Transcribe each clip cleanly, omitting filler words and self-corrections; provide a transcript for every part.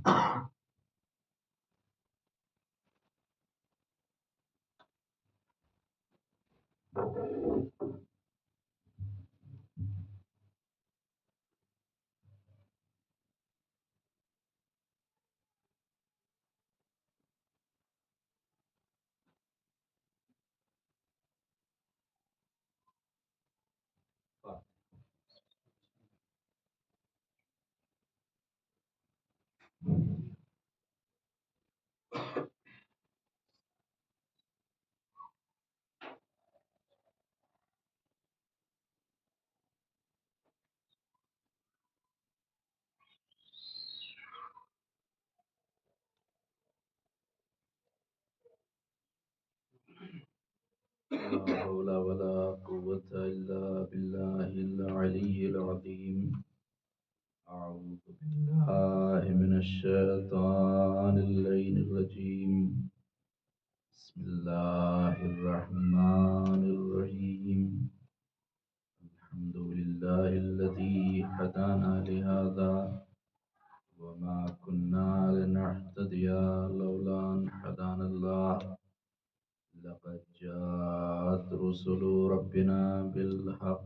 لا حول ولا قوة إلا بالله العلي العظيم. أعوذ بالله من الشيطان اللعين الرجيم. بسم الله الرحمن الرحيم. الحمد لله الذي هدانا لهذا وما كنا لنهتدي لولا أن هدانا الله. لقد جاءت رسل ربنا بالحق.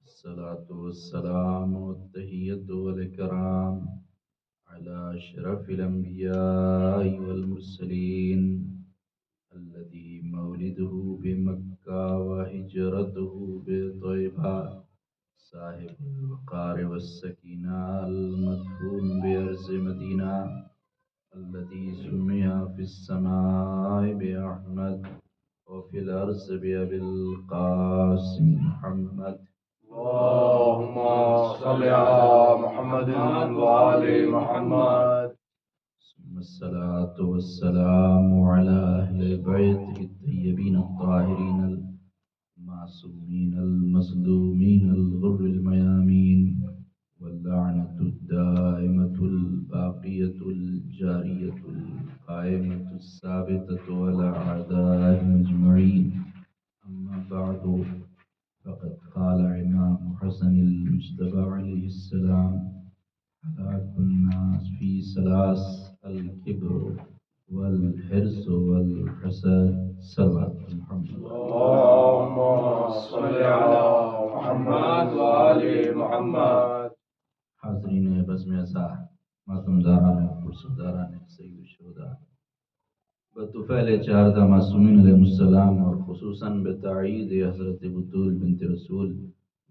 الصلاة والسلام والتحية والإكرام على أشرف الأنبياء والمرسلين الذي مولده بمكة وهجرته بطيبة، صاحب الوقار والسكينة المدفون بأرض مدينة، الذي سمي في السماء بأحمد وفي الأرض بأبي القاسم محمد. اللهم صل على محمد وآل محمد. ثم الصلاة والسلام على أهل بيته الطيبين الطاهرين المعصومين المظلومين الغر الميامين، واللعنة الدائمة الباقية الجارية القائمة الثابتة على أعدائهم أجمعين. أما بعد، فقد قال إمام حسن المجتبى عليه السلام: هلاك الناس في ثلاث: الكبر والحرص والحسد. صلوات محمد. اللهم صل على محمد وآل محمد. حاضرین بزم ازا، ماتمداران پرسداران سید الشہداء، بطفیل چہردہ معصومین علیہ السلام، اور خصوصاً بتعیید حضرت بطول بنت رسول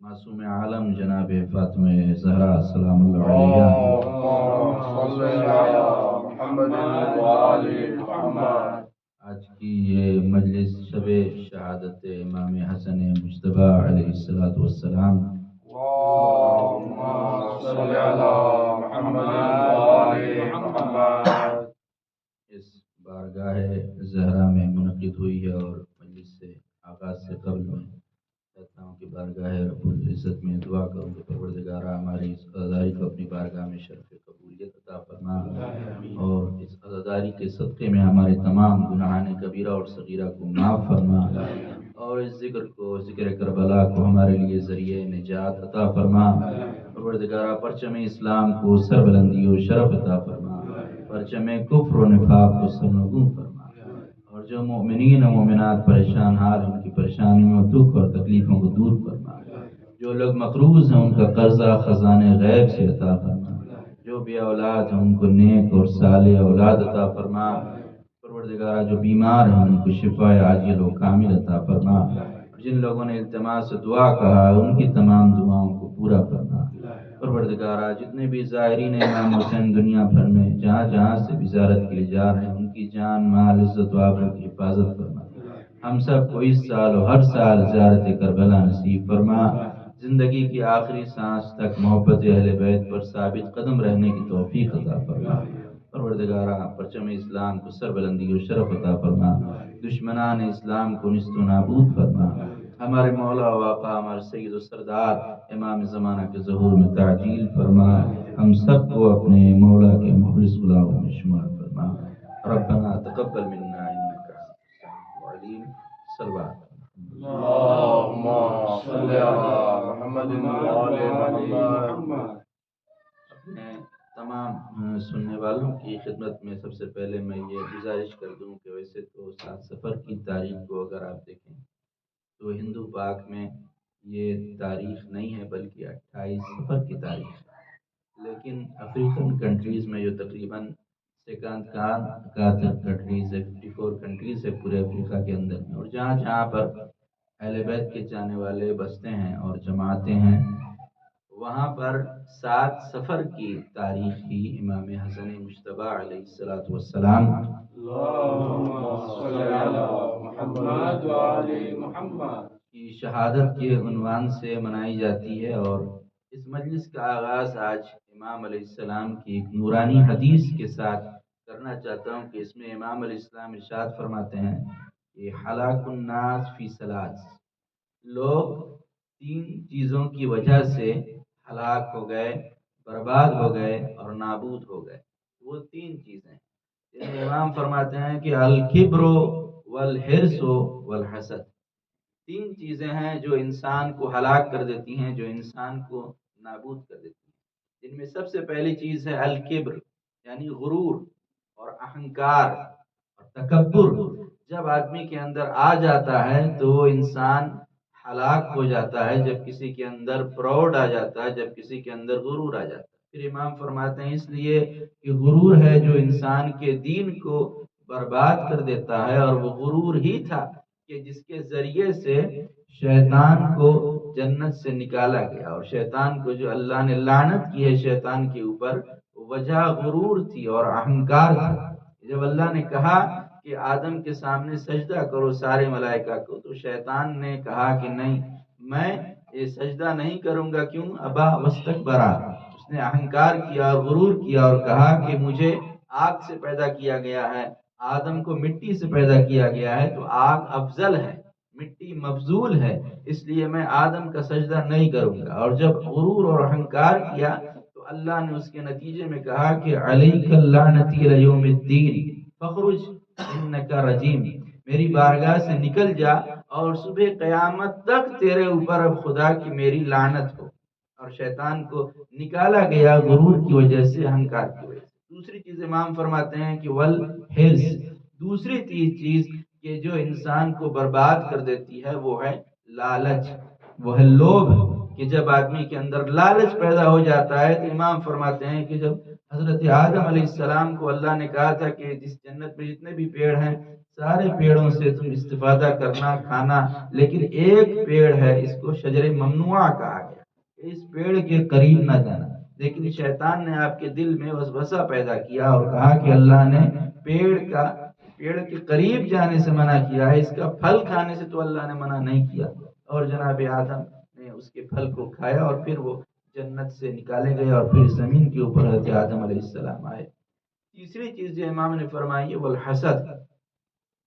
معصوم عالم جناب فاطمہ زہرا سلام اللہ علیہ، اللهم صل على محمد وآل محمد. آج کی یہ مجلس شب شہادت امام حسن مجتبیٰ علیہ السلام، اللهم صل على محمد وآل محمد. اس بارگاہ زہرا میں منعقد ہوئی ہے، اور مجلس سے آغاز سے قبل میں کہتا ہوں کہ بارگاہ رب العزت میں دعا کروں کہ پروردگارہ ہماری اس عزاداری کو اپنی بارگاہ میں شرف قبولیت عطا فرما، اور اس عزاداری کے صدقے میں ہمارے تمام گناہان کبیرہ اور صغیرہ کو معاف فرما، اور اس ذکر کو، ذکر کربلا کو ہمارے لیے ذریعہ نجات عطا فرما۔ پروردگارہ پرچم اسلام کو سربلندی و شرف عطا فرما، پرچم کفر و نفاق کو سرنگوں فرما، اور جو مومنین و مومنات پریشان حال ہیں ان کی پریشانیوں، دکھ اور تکلیفوں کو دور فرما، جو لوگ مقروض ہیں ان کا قرضہ خزانے غیب سے عطا فرما، جو بھی اولاد ہیں ان کو نیک اور صالح اولاد عطا فرما، پروردگارہ جو بیمار ہیں ان کو شفا عاجل و کامل عطا فرما، اور جن لوگوں نے التماس سے دعا کہا ہے ان کی تمام دعاؤں کو پورا فرما۔ پروردگارہ جتنے بھی زائرین امام حسین دنیا بھر میں جہاں جہاں سے بھی زیارت کے لیے جا رہے ہیں ان کی جان مال عزت و آبرو کی حفاظت فرما، ہم سب کو اس سال و ہر سال زیارت کربلا نصیب فرما، زندگی کی آخری سانس تک محبت اہل بیت پر ثابت قدم رہنے کی توفیق عطا فرما۔ پروردگارہ پرچم اسلام کو سربلندی و شرف عطا فرما، دشمنان اسلام کو نیست و نابود فرما، ہمارے مولا و آقا ہمارے سید و سردار امام زمانہ کے ظہور میں تعجیل فرما، ہم سب کو اپنے مولا کے مخلص غلاموں میں شمار فرما۔ ربنا تقبل منا انک انت السمیع العلیم۔ صلوات اللهم صل على محمد وآل محمد. اپنے تمام سننے والوں کی خدمت میں سب سے پہلے میں یہ گزارش کر دوں کہ ویسے تو 7 سفر کی تاریخ کو اگر آپ دیکھیں تو ہندو پاک میں یہ تاریخ نہیں ہے بلکہ 28 سفر کی تاریخ ہے، لیکن افریقن کنٹریز میں جو تقریباً اکاتر کنٹریز ہے، 54 کنٹریز ہے پورے افریقہ کے اندر میں، اور جہاں جہاں پر اہل بیت کے جانے والے بستے ہیں اور جماعتیں ہیں، وہاں پر 7 سفر کی تاریخ ہی امام حسن مجتبیٰ علیہ السلام کی شہادت کے عنوان سے منائی جاتی ہے، اور اس مجلس کا آغاز آج امام علیہ السلام کی ایک نورانی حدیث کے ساتھ کرنا چاہتا ہوں کہ اس میں امام علیہ السلام ارشاد فرماتے ہیں کہ ہلاک الناس فی ثلاث، لوگ 3 چیزوں کی وجہ سے ہلاک ہو گئے، برباد ہو گئے اور نابود ہو گئے۔ وہ 3 چیزیں امام فرماتے ہیں کہ الکبر والحرص والحسد، 3 چیزیں ہیں جو انسان کو ہلاک کر دیتی ہیں، جو انسان کو نابود کر دیتی ہیں۔ جن میں سب سے پہلی چیز ہے الکبر، یعنی غرور اور اہنکار اور تکبر۔ جب آدمی کے اندر آ جاتا ہے تو وہ انسان ہلاک ہو جاتا ہے، جب کسی کے اندر پراؤڈ آ جاتا ہے، جب کسی کے اندر غرور آ جاتا ہے۔ پھر امام فرماتے ہیں اس لیے کہ غرور ہے جو انسان کے دین کو برباد کر دیتا ہے، اور وہ غرور ہی تھا کہ جس کے ذریعے سے شیطان کو جنت سے نکالا گیا، اور شیطان کو جو اللہ نے لعنت کی ہے شیطان کے اوپر، وجہ غرور تھی اور اہنکار تھا۔ جب اللہ نے کہا کہ آدم کے سامنے سجدہ کرو سارے ملائکہ کو، تو شیطان نے کہا کہ نہیں، میں یہ سجدہ نہیں کروں گا۔ کیوں؟ ابا واستکبرا، اس نے اہنکار کیا، غرور کیا اور کہا کہ مجھے آگ سے پیدا کیا گیا ہے، آدم کو مٹی سے پیدا کیا گیا ہے، تو آگ افضل ہے، مٹی مفضول ہے، اس لیے میں آدم کا سجدہ نہیں کروں گا۔ اور جب غرور اور اہنکار کیا تو اللہ نے اس کے نتیجے میں کہا کہ علیک اللعنتی الی یوم الدین فخرج انک رجیم، میری بارگاہ سے نکل جا اور صبح قیامت تک تیرے اوپر اب خدا کی میری لعنت ہو۔ اور شیطان کو نکالا گیا غرور کی وجہ سے، اہنکار کی وجہ سے۔ دوسری چیز امام فرماتے ہیں کہ والحرص، دوسری چیز کہ جو انسان کو برباد کر دیتی ہے وہ ہے لالچ، وہ ہے لوبھ، کہ جب آدمی کے اندر لالچ پیدا ہو جاتا ہے تو امام فرماتے ہیں کہ جب حضرت آدم علیہ السلام کو اللہ نے کہا تھا کہ جس جنت میں جتنے بھی پیڑ ہیں سارے پیڑوں سے تم استفادہ کرنا، کھانا، لیکن ایک پیڑ ہے اس کو شجر ممنوعہ کہا گیا، اس پیڑ کے قریب نہ جانا۔ لیکن شیطان نے آپ کے دل میں وسوسہ پیدا کیا اور کہا کہ اللہ نے پیڑ کے قریب جانے سے منع کیا ہے، اس کا پھل کھانے سے تو اللہ نے منع نہیں کیا۔ اور جناب آدم نے اس کے پھل کو کھایا اور پھر وہ جنت سے نکالے گئے اور پھر زمین کے اوپر حضرت آدم علیہ السلام آئے۔ تیسری چیز جو امام نے فرمائی ہے وہ الحسد،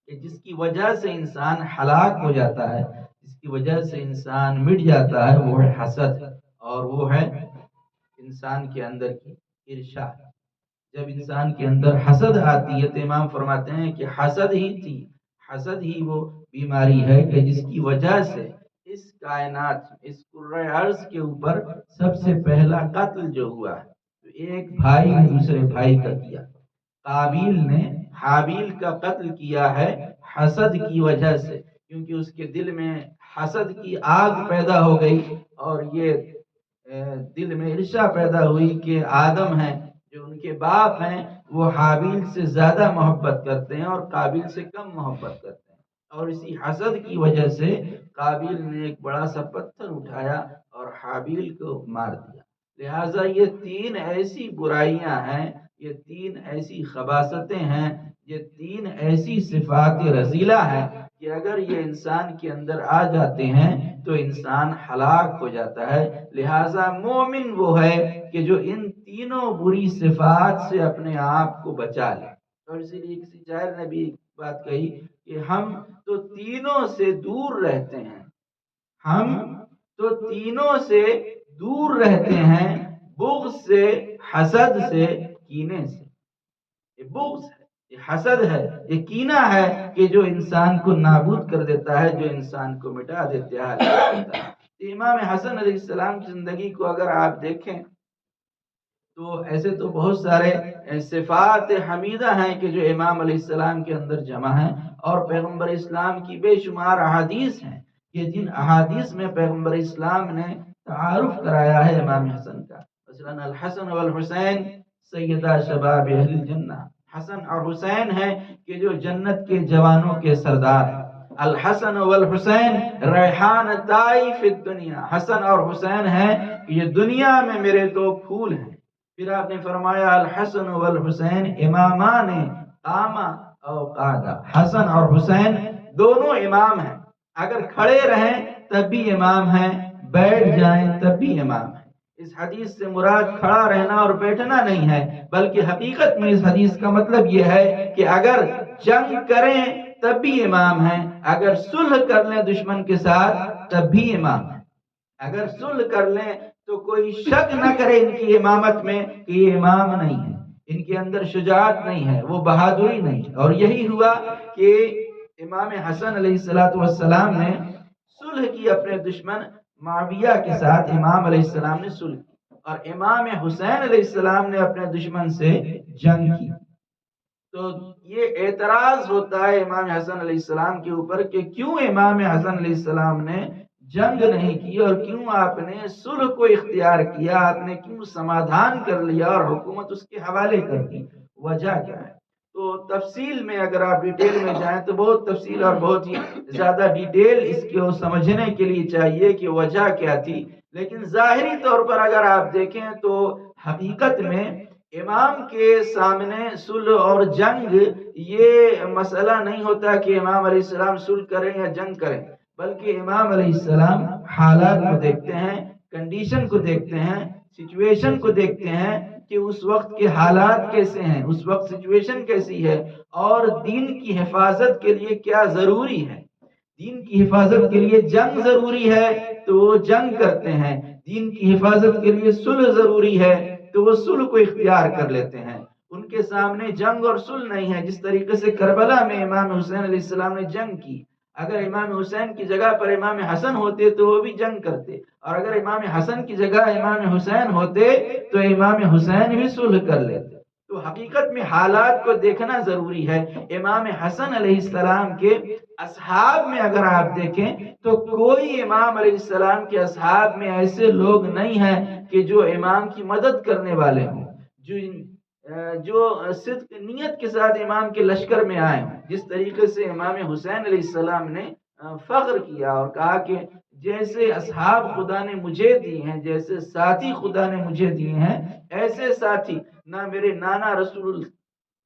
کہ جس کی وجہ سے انسان ہلاک ہو جاتا ہے، جس کی وجہ سے انسان مٹ جاتا ہے، وہ ہے حسد، اور وہ ہے انسان کے اندر کی عرشا۔ جب انسان کے اندر حسد آتی ہے تو امام فرماتے ہیں کہ حسد ہی وہ بیماری ہے کہ جس کی وجہ سے اس کائنات، اس کرۂ ارض کے اوپر سب سے پہلا قتل جو ہوا ہے، تو ایک بھائی نے دوسرے بھائی کا کیا، قابیل نے حابیل کا قتل کیا ہے حسد کی وجہ سے، کیونکہ اس کے دل میں حسد کی آگ پیدا ہو گئی، اور یہ دل میں عرشا پیدا ہوئی کہ آدم ہیں جو ان کے باپ ہیں وہ حابیل سے زیادہ محبت کرتے ہیں اور قابیل سے کم محبت کرتے ہیں، اور اسی حسد کی وجہ سے قابیل نے ایک بڑا سا پتھر اٹھایا اور حابیل کو مار دیا۔ لہٰذا یہ 3 ایسی برائیاں ہیں، یہ 3 ایسی خباثتیں ہیں، یہ 3 ایسی صفات رذیلہ ہیں کہ اگر یہ انسان کے اندر آ جاتے ہیں تو انسان ہلاک ہو جاتا ہے۔ لہٰذا مومن وہ ہے کہ جو ان تینوں بری صفات سے اپنے آپ کو بچا لے۔ اور اسی لیے کسی شاعر نے بھی بات کہی کہ ہم تو تینوں سے دور رہتے ہیں، ہم تو تینوں سے دور رہتے ہیں، بغض سے، حسد سے، کینے سے۔ یہ بغض ہے، یہ حسد ہے، یہ کینہ ہے کہ جو انسان کو نابود کر دیتا ہے، جو انسان کو مٹا دیتا ہے۔ امام حسن علیہ السلام کی زندگی کو اگر آپ دیکھیں تو تو ایسے تو بہت سارے صفات حمیدہ ہیں کہ جو امام علیہ السلام کے اندر جمع ہیں، اور پیغمبر اسلام کی بے شمار احادیث ہیں کہ جن احادیث میں پیغمبر اسلام نے تعارف کرایا ہے امام حسن کا. مثلا الحسن والحسین سیدہ شباب اہل الجنہ، حسن اور حسین ہیں کہ جو جنت کے جوانوں کے سردار ہیں. الحسن والحسین ریحان طائی فی الدنیا، حسن اور حسین ہیں کہ یہ دنیا میں میرے دو پھول ہیں. پھر آپ نے فرمایا الحسن والحسین امامان قاما او قادا، حسن اور حسین دونوں امام ہیں، اگر کھڑے رہیں تب بھی امام ہیں، بیٹھ جائیں تب بھی امام ہیں. اس حدیث سے مراد کھڑا رہنا اور بیٹھنا نہیں ہے، بلکہ حقیقت میں اس حدیث کا مطلب یہ ہے کہ اگر جنگ کریں تب بھی امام ہیں، اگر صلح کر لیں دشمن کے ساتھ تب بھی امام ہیں. اگر صلح کر لیں تو کوئی شک نہ کرے ان کی امامت میں کہ یہ امام نہیں ہے، ان کے اندر شجاعت نہیں ہے، وہ بہادری نہیں ہے. اور یہی ہوا کہ امام حسن علیہ السلام نے صلح کی اپنے دشمن معاویہ کے ساتھ. امام علیہ السلام نے صلح کی اور امام حسین علیہ السلام نے اپنے دشمن سے جنگ کی. تو یہ اعتراض ہوتا ہے امام حسن علیہ السلام کے اوپر کہ کیوں امام حسن علیہ السلام نے جنگ نہیں کی اور کیوں آپ نے صلح کو اختیار کیا، آپ نے کیوں سمادھان کر لیا اور حکومت اس کے حوالے کر دی، وجہ کیا ہے؟ تو تفصیل میں اگر آپ ڈیٹیل میں جائیں تو بہت تفصیل اور بہت ہی زیادہ ڈیٹیل اس کو سمجھنے کے لیے چاہیے کہ وجہ کیا تھی. لیکن ظاہری طور پر اگر آپ دیکھیں تو حقیقت میں امام کے سامنے صلح اور جنگ یہ مسئلہ نہیں ہوتا کہ امام علیہ السلام صلح کریں یا جنگ کریں، بلکہ امام علیہ السلام حالات کو دیکھتے ہیں، کنڈیشن کو دیکھتے ہیں، سچویشن کو دیکھتے ہیں کہ اس وقت کے حالات کیسے ہیں، اس وقت سچویشن کیسی ہے، اور دین کی حفاظت کے لیے کیا ضروری ہے. دین کی حفاظت کے لیے جنگ ضروری ہے تو وہ جنگ کرتے ہیں، دین کی حفاظت کے لیے صلح ضروری ہے تو وہ صلح کو اختیار کر لیتے ہیں. ان کے سامنے جنگ اور صلح نہیں ہے. جس طریقے سے کربلا میں امام حسین علیہ السلام نے جنگ کی، اگر امام حسین کی جگہ پر امام حسن ہوتے تو وہ بھی جنگ کرتے، اور اگر امام حسن کی جگہ امام حسین ہوتے تو امام حسین بھی صلح کر لیتے. تو حقیقت میں حالات کو دیکھنا ضروری ہے. امام حسن علیہ السلام کے اصحاب میں اگر آپ دیکھیں تو کوئی امام علیہ السلام کے اصحاب میں ایسے لوگ نہیں ہیں کہ جو امام کی مدد کرنے والے ہوں، جو صدق نیت کے ساتھ امام کے لشکر میں آئے ہوں. جس طریقے سے امام حسین علیہ السلام نے فخر کیا اور کہا کہ جیسے اصحاب خدا نے مجھے دی ہیں، جیسے ساتھی خدا نے مجھے دیے ہیں، ایسے ساتھی نہ میرے نانا رسول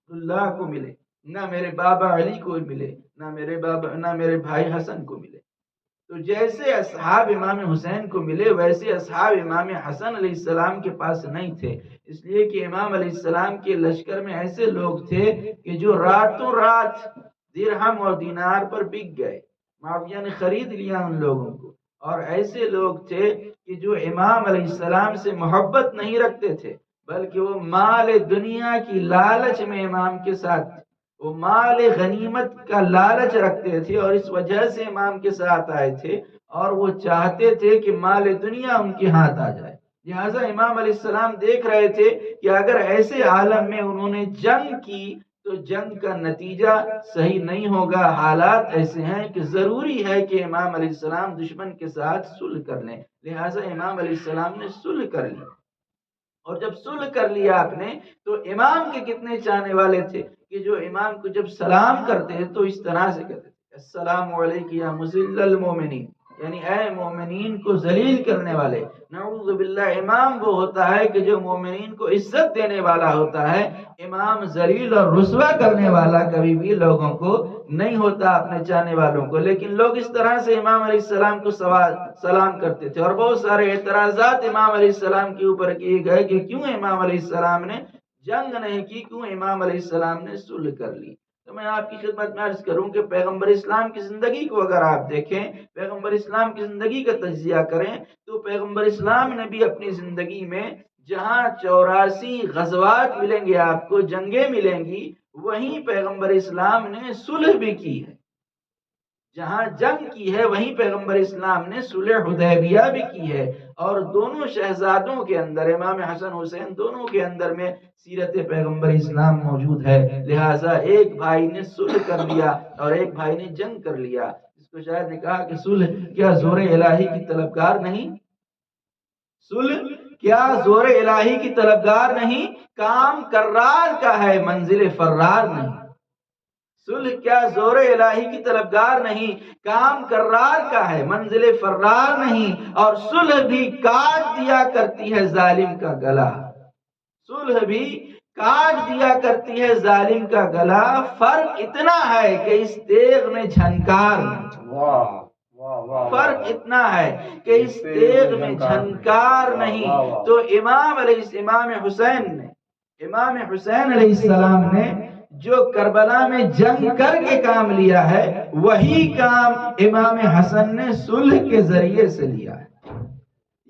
اللہ کو ملے، نہ میرے بابا علی کو ملے، نہ میرے بھائی حسن کو ملے. تو جیسے اصحاب امام حسین کو ملے ویسے اصحاب امام حسن علیہ السلام کے پاس نہیں تھے، اس لیے کہ امام علیہ السلام کے لشکر میں ایسے لوگ تھے کہ جو راتوں رات درہم اور دینار پر بک گئے. معاویہ نے خرید لیا ان لوگوں کو. اور ایسے لوگ تھے کہ جو امام علیہ السلام سے محبت نہیں رکھتے تھے، بلکہ وہ مال دنیا کی لالچ میں امام کے ساتھ تھے. وہ مال غنیمت کا لالچ رکھتے تھے اور اس وجہ سے امام کے ساتھ آئے تھے، اور وہ چاہتے تھے کہ مال دنیا ان کے ہاتھ آ جائے. لہٰذا امام علیہ السلام دیکھ رہے تھے کہ اگر ایسے عالم میں انہوں نے جنگ کی تو جنگ کا نتیجہ صحیح نہیں ہوگا. حالات ایسے ہیں کہ ضروری ہے کہ امام علیہ السلام دشمن کے ساتھ صلح کر لیں. لہٰذا امام علیہ السلام نے صلح کر لی. اور جب صلح کر لیا آپ نے تو امام کے کتنے چاہنے والے تھے کہ جو امام کو جب سلام کرتے تو اس طرح سے کہتے تھے السلام علیکم یا مذل المومنین، یعنی اے مومنین کو ذلیل کرنے والے. نعوذ باللہ، امام وہ ہوتا ہے کہ جو مومنین کو عزت دینے والا ہوتا ہے. امام ذلیل اور رسوا کرنے والا کبھی بھی لوگوں کو نہیں ہوتا، اپنے چاہنے والوں کو. لیکن لوگ اس طرح سے امام علیہ السلام کو سلام کرتے تھے، اور بہت سارے اعتراضات امام علیہ السلام کے اوپر کیے گئے کہ کیوں امام علیہ السلام نے جنگ نہیں کی، کیوں امام علیہ السلام نے صلح کر لی. تو میں آپ کی خدمت میں عرض کروں کہ پیغمبر اسلام کی زندگی کو اگر آپ دیکھیں، پیغمبر اسلام کی زندگی کا تجزیہ کریں تو پیغمبر اسلام نے بھی اپنی زندگی میں جہاں 84 غزوات ملیں گے آپ کو، جنگیں ملیں گی، وہیں پیغمبر اسلام نے صلح بھی کی ہے. جہاں جنگ کی ہے وہیں پیغمبر اسلام نے صلح حدیبیہ بھی کی ہے، اور دونوں شہزادوں کے اندر، امام حسن حسین دونوں کے اندر میں سیرت پیغمبر اسلام موجود ہے، لہٰذا ایک بھائی نے صلح کر لیا اور ایک بھائی نے جنگ کر لیا۔ اس کو شاید نے کہا کہ صلح کیا زور الہی کی طلبگار نہیں؟ صلح کیا زور الہی کی طلبگار نہیں؟ کام کرار کا ہے، منزل فرار نہیں۔ صلح کیا زور الہی کی طلبگار نہیں؟ کام کرار کا ہے، منزل فرار نہیں۔ اور صلح بھی کاٹ دیا کرتی ہے ظالم کا گلا، صلح بھی کاٹ دیا کرتی ہے ظالم کا گلا۔ فرق اتنا ہے کہ اس تیغ میں جھنکار نہیں، فرق اتنا ہے کہ اس تیغ میں جھنکار نہیں۔ تو امام حسین علیہ السلام نے جو کربلا میں جنگ کر کے کام لیا ہے، وہی کام امام حسن نے صلح کے ذریعے سے لیا ہے۔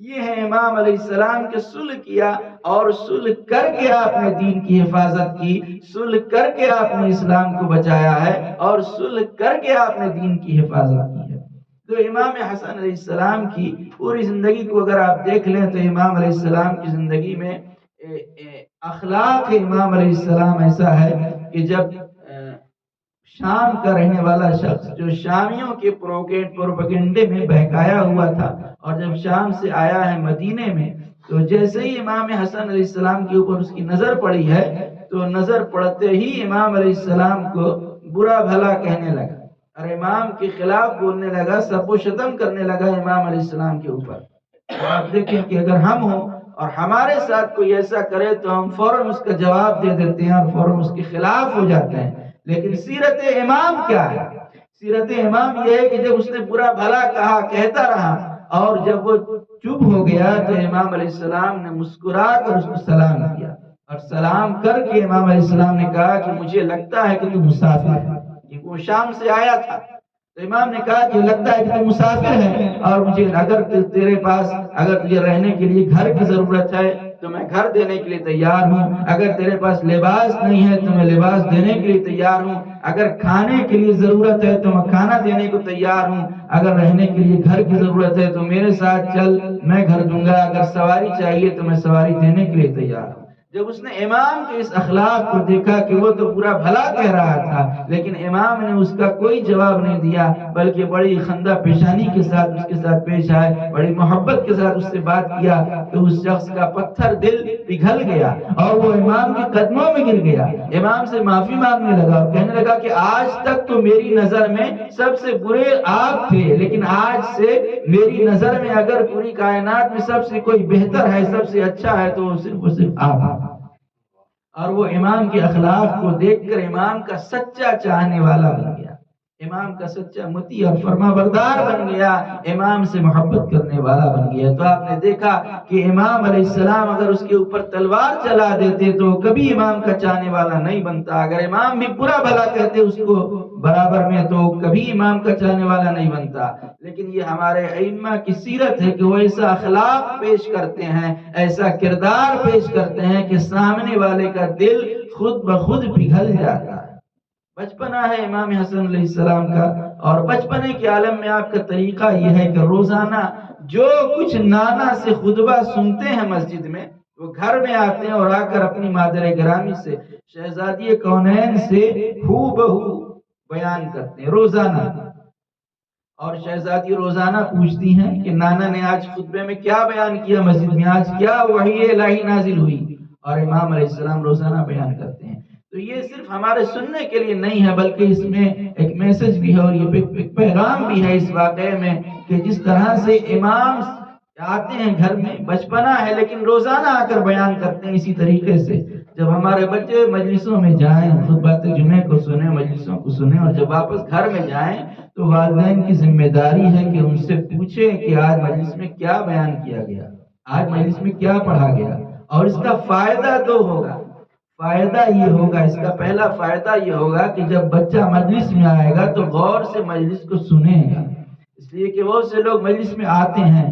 یہ ہے امام علیہ السلام کے صلح کیا، اور صلح کر کے آپ نے دین کی حفاظت کی، صلح کر کے آپ نے اسلام کو بچایا ہے، اور صلح کر کے آپ نے دین کی حفاظت کی ہے۔ تو امام حسن علیہ السلام کی پوری زندگی کو اگر آپ دیکھ لیں تو امام علیہ السلام کی زندگی میں اخلاق امام علیہ السلام ایسا ہے کہ جب شام کا رہنے والا شخص جو شامیوں کے پروپیگنڈے میں بہکایا ہوا تھا، اور جب شام سے آیا ہے مدینے میں، تو جیسے ہی امام حسن علیہ السلام کے اوپر اس کی نظر پڑی ہے، تو نظر پڑتے ہی امام علیہ السلام کو برا بھلا کہنے لگا اور امام کے خلاف بولنے لگا، سب و شتم کرنے لگا امام علیہ السلام کے اوپر۔ آپ دیکھیں کہ اگر ہم ہوں اور ہمارے ساتھ کوئی ایسا کرے تو ہم فوراً اس کا جواب دے دیتے ہیں اور فوراً اس کے خلاف ہو جاتے ہیں، لیکن سیرت امام کیا ہے؟ سیرت امام یہ ہے کہ جب اس نے برا بھلا کہا، کہتا رہا، اور جب وہ چپ ہو گیا تو امام علیہ السلام نے مسکرا کر اس کو سلام کیا، اور سلام کر کے امام علیہ السلام نے کہا کہ مجھے لگتا ہے کہ تو مسافر ہے، کیونکہ وہ شام سے آیا تھا۔ تو امام نے کہا کہ لگتا ہے کہ تو مسافر ہے، اور مجھے اگر تیرے پاس اگر تجھے رہنے کے لیے گھر کی ضرورت ہے تو میں گھر دینے کے لیے تیار ہوں، اگر تیرے پاس لباس نہیں ہے تو میں لباس دینے کے لیے تیار ہوں، اگر کھانے کے لیے ضرورت ہے تو میں کھانا دینے کو تیار ہوں، اگر رہنے کے لیے گھر کی ضرورت ہے تو میرے ساتھ چل، میں گھر دوں گا، اگر سواری چاہیے تو میں سواری دینے کے لیے تیار ہوں۔ جب اس نے امام کے اس اخلاق کو دیکھا کہ وہ تو برا بھلا کہہ رہا تھا، لیکن امام نے اس کا کوئی جواب نہیں دیا، بلکہ بڑی خندہ پیشانی کے ساتھ اس کے ساتھ پیش آئے، بڑی محبت کے ساتھ اس سے بات کیا، تو اس شخص کا پتھر دل پگھل گیا اور وہ امام کے قدموں میں گر گیا، امام سے معافی مانگنے لگا اور کہنے لگا کہ آج تک تو میری نظر میں سب سے برے آپ تھے، لیکن آج سے میری نظر میں اگر پوری کائنات میں سب سے کوئی بہتر ہے، سب سے اچھا ہے، تو صرف آپ۔ اور وہ امام کے اخلاق کو دیکھ کر امام کا سچا چاہنے والا بن گیا، امام کا سچا مطیع اور فرما بردار بن گیا، امام سے محبت کرنے والا بن گیا۔ تو آپ نے دیکھا کہ امام علیہ السلام اگر اس کے اوپر تلوار چلا دیتے تو کبھی امام کا چاہنے والا نہیں بنتا، اگر امام بھی برا بھلا کہتے اس کو برابر میں تو کبھی امام کا چاہنے والا نہیں بنتا۔ لیکن یہ ہمارے ائمہ کی سیرت ہے کہ وہ ایسا اخلاق پیش کرتے ہیں، ایسا کردار پیش کرتے ہیں کہ سامنے والے کا دل خود بخود پگھل جاتا ہے۔ بچپنا ہے امام حسن علیہ السلام کا، اور بچپنے کے عالم میں آپ کا طریقہ یہ ہے کہ روزانہ جو کچھ نانا سے خطبہ سنتے ہیں مسجد میں، وہ گھر میں آتے ہیں اور آ کر اپنی مادر گرامی سے، شہزادی کونین سے ہو بہو بیان کرتے ہیں روزانہ، اور شہزادی روزانہ پوچھتی ہیں کہ نانا نے آج خطبے میں کیا بیان کیا، مسجد میں آج کیا وحی الہی نازل ہوئی، اور امام علیہ السلام روزانہ بیان کرتے ہیں۔ تو یہ صرف ہمارے سننے کے لیے نہیں ہے، بلکہ اس میں ایک میسج بھی ہے اور یہ ایک پیغام بھی ہے اس واقعے میں کہ جس طرح سے امام آتے ہیں گھر میں، بچپنا ہے لیکن روزانہ آ کر بیان کرتے ہیں، اسی طریقے سے جب ہمارے بچے مجلسوں میں جائیں، خطبات جمعہ کو سنیں، مجلسوں کو سنیں، اور جب واپس گھر میں جائیں تو والدین کی ذمہ داری ہے کہ ان سے پوچھیں کہ آج مجلس میں کیا بیان کیا گیا، آج مجلس میں کیا پڑھا گیا، اور اس کا فائدہ دو ہوگا۔ فائدہ یہ ہوگا، اس کا پہلا فائدہ یہ ہوگا کہ جب بچہ مجلس میں آئے گا تو غور سے مجلس کو سنے گا، اس لیے کہ بہت سے لوگ مجلس میں آتے ہیں،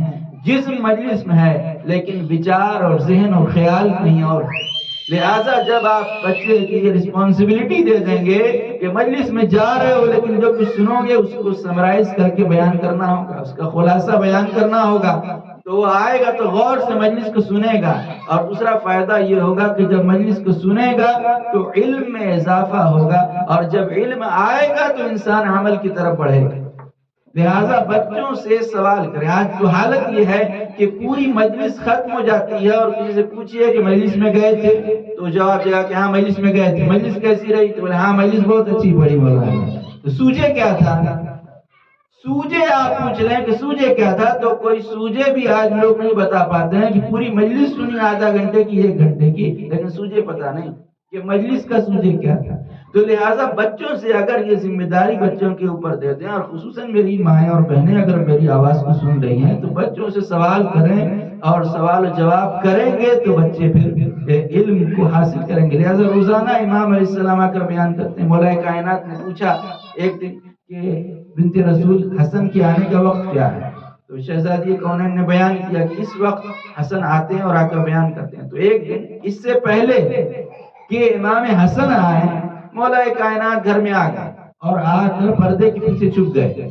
جسم مجلس میں ہے لیکن وچار اور ذہن اور خیال کہیں اور، لہٰذا جب آپ بچے کی یہ رسپانسبلٹی دے دیں گے کہ مجلس میں جا رہے ہو لیکن جو کچھ سنو گے اس کو سمرائز کر کے بیان کرنا ہوگا، اس کا خلاصہ بیان کرنا ہوگا، تو وہ آئے گا تو غور سے مجلس کو سنے گا۔ اور دوسرا فائدہ یہ ہوگا کہ جب مجلس کو سنے گا تو علم میں اضافہ ہوگا، اور جب علم آئے گا تو انسان عمل کی طرف بڑھے گا۔ لہٰذا بچوں سے سوال کریں۔ آج تو حالت یہ ہے کہ پوری مجلس ختم ہو جاتی ہے اور کسی سے پوچھئے کہ مجلس میں گئے تھے تو جواب دے گا کہ ہاں مجلس میں گئے تھے۔ مجلس کیسی رہی؟ تو بولے ہاں مجلس بہت اچھی پڑی مولانا۔ تو سوجے کیا تھا؟ سوجے آپ پوچھ لیں کہ سوجے کیا تھا تو کوئی سوجے بھی آج لوگ نہیں بتا پاتے ہیں کہ پوری مجلس سنی آدھا گھنٹے کی 1 گھنٹے کی، لیکن سوجے پتا نہیں کہ مجلس کا سوجے کیا تھا۔ تو لہٰذا بچوں سے اگر یہ ذمہ داری بچوں کے اوپر دے دیں، اور خصوصاً میری مائیں اور بہنیں اگر میری آواز کو سن رہی ہیں تو بچوں سے سوال کریں اور سوال و جواب کریں گے تو بچے پھر علم کو حاصل کریں گے۔ لہٰذا روزانہ امام علیہ السلام آ کر بیان کرتے ہیں۔ مولا کائنات نے پوچھا ایک دن کہ بنت رسول حسن کے آنے کا وقت کیا ہے؟ تو شہزادی کونین نے بیان کیا کہ اس وقت حسن آتے ہیں اور آ کر بیان کرتے ہیں۔ تو ایک دن اس سے پہلے کہ امام حسن آئے، مولا کائنات گھر میں آ گئے اور آ کر پردے کے پیچھے چھپ گئے۔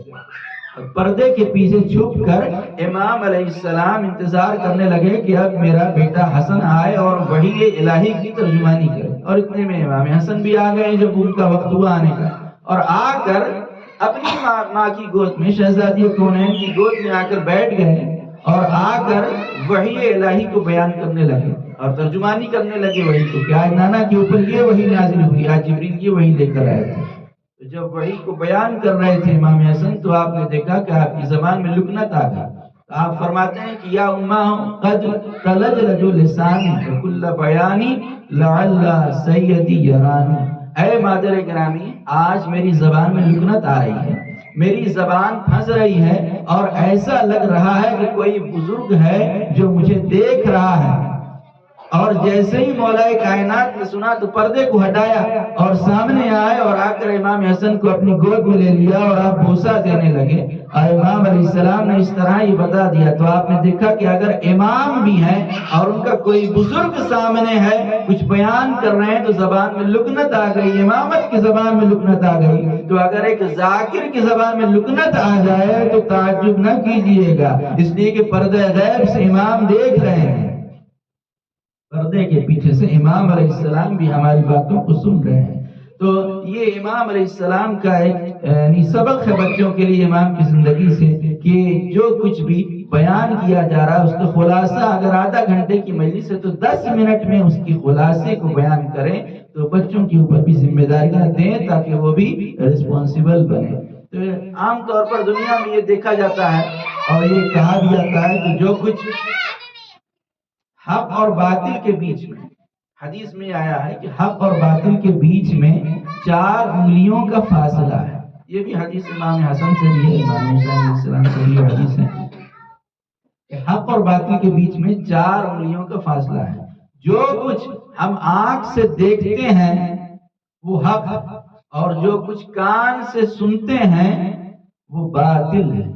پردے کے پیچھے چھپ کر امام علیہ السلام انتظار کرنے لگے کہ اب میرا بیٹا حسن آئے اور وحی الہی کی ترجمانی کرے، اور اتنے میں امام حسن بھی آ گئے جب ان کا وقت ہوا آنے کا، اور آ کر اپنی ماں کی گود میں، شہزادی کونین کی گود میں آ کر بیٹھ گئے اور آ کر وحی الہی کو بیان کرنے لگے اور ترجمانی کرنے لگے وحی کو کہ آج نانا کے اوپر یہ وحی نازل ہوئی، آج جبریل یہ وحی لے کر آئے تھے۔ تو جب وحی کو بیان کر رہے تھے امام حسن تو آپ نے دیکھا کہ آپ کی زبان میں لکنت آ گئی۔ آپ فرماتے ہیں کہ یا امہ قد تلجلج لسانی وکل بیانی لعل سیدی یرانی، اے مادر گرامی آج میری زبان میں لکنت آ رہی ہے، میری زبان پھنس رہی ہے اور ایسا لگ رہا ہے کہ کوئی بزرگ ہے جو مجھے دیکھ رہا ہے۔ اور جیسے ہی مولا کائنات نے سنا تو پردے کو ہٹایا اور سامنے آئے اور آ کر امام حسن کو اپنی گود میں لے لیا اور آپ بوسہ دینے لگے، اور امام علیہ السلام نے اس طرح یہ بتا دیا۔ تو آپ نے دیکھا کہ اگر امام بھی ہیں اور ان کا کوئی بزرگ سامنے ہے کچھ بیان کر رہے ہیں تو زبان میں لکنت آ گئی، امامت کی زبان میں لکنت آ گئی۔ تو اگر ایک ذاکر کی زبان میں لکنت آ جائے تو تعجب نہ کیجئے گا، اس لیے کہ پردہ غیب سے امام دیکھ رہے ہیں، پردے کے پیچھے سے امام علیہ السلام بھی ہماری باتوں کو سن رہے ہیں۔ تو یہ امام علیہ السلام کا ایک سبق ہے بچوں کے لیے امام کی زندگی سے کہ جو کچھ بھی بیان کیا جا رہا ہے اس کا خلاصہ اگر آدھا گھنٹے کی مجلس ہے تو 10 منٹ میں اس کی خلاصے کو بیان کریں، تو بچوں کے اوپر بھی ذمہ داریاں دیں تاکہ وہ بھی رسپانسیبل بنے۔ تو عام طور پر دنیا میں یہ دیکھا جاتا ہے اور یہ کہا بھی جاتا ہے کہ جو کچھ حق اور باطل کے بیچ میں، حدیث میں آیا ہے کہ حق اور باطل کے بیچ میں 4 انگلیوں کا فاصلہ ہے۔ یہ بھی حدیث امام حسن سے بھی ہے، امام حسین علیہ السلام سے بھی حدیث ہے کہ حق اور باطل کے بیچ میں 4 انگلیوں کا فاصلہ ہے۔ جو کچھ ہم آنکھ سے دیکھتے ہیں وہ حق، اور جو کچھ کان سے سنتے ہیں وہ باطل ہے۔